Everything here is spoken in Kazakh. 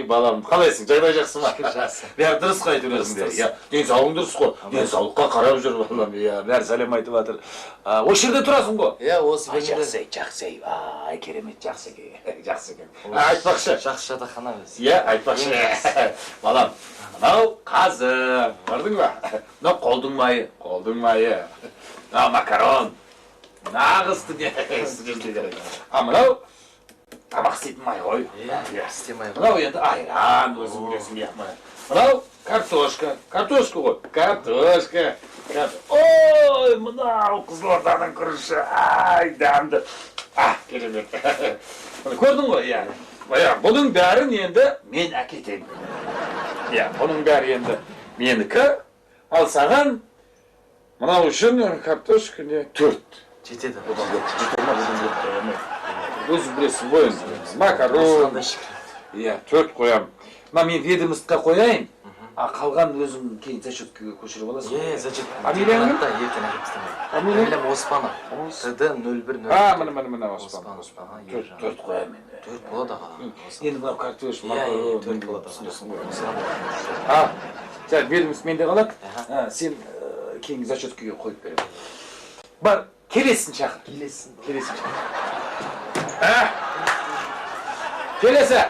балам, қалайсың? Жағдай жақсы ма? Жақсы. Бәрі дұрыс қой айтып өзіңде. Иә, денсаулығың дұрыс қой. Денсаулыққа қарап жүр балам. Иә, бәрі сәлем айтып жатыр. Осы жерде тұрасың ғой? Иә, осы Жақсы, жақсы. Ай, керемет, жақсы екен. Жақсы екен. Айтпақшы. Жақсы жатақхана өзі. Иә, айтпақшы. Балам, мынау қазы, көрдің ба? Мынау қолдың майы, қолдың майы. Мынау макарон. Нағыз студент. Мынау тамақ істейтін май ғой. Иә, істемай ғой. Мынау енді айран, өзің білесің иә май. Мынау картошка. Картошка ғой. Картошка. Ой, мынау Қызылорданың күріші. Ай, дәмді. Керемет. Көрдің ғой, иә. Бұның бәрін енді мен әкетемін. Иә, бұның бәрі енді менікі. Ал саған мынау үшін картошка не 4. Жетеді. Өзің білесің ғой енді. Макарон. Иә, 4 қоям. Мен ведомостьқа қояйын. Қалған өзің кейін зачеткаға көшіріп аласың. Е, зачетка. Фамилияң кім? Ертең әкеп Фамилиям Оспанов. ТД-01. Міне Оспанов. 4 қоям енді. 4 болады аға. Енді мынау картош, макарон. 4 болады. Түсінесің ғой. Сәл ведомость менде қалады. Сен кейінгі зачеткаға қойып беремін. Бар, келесін шақыр. Келесін. Келесі.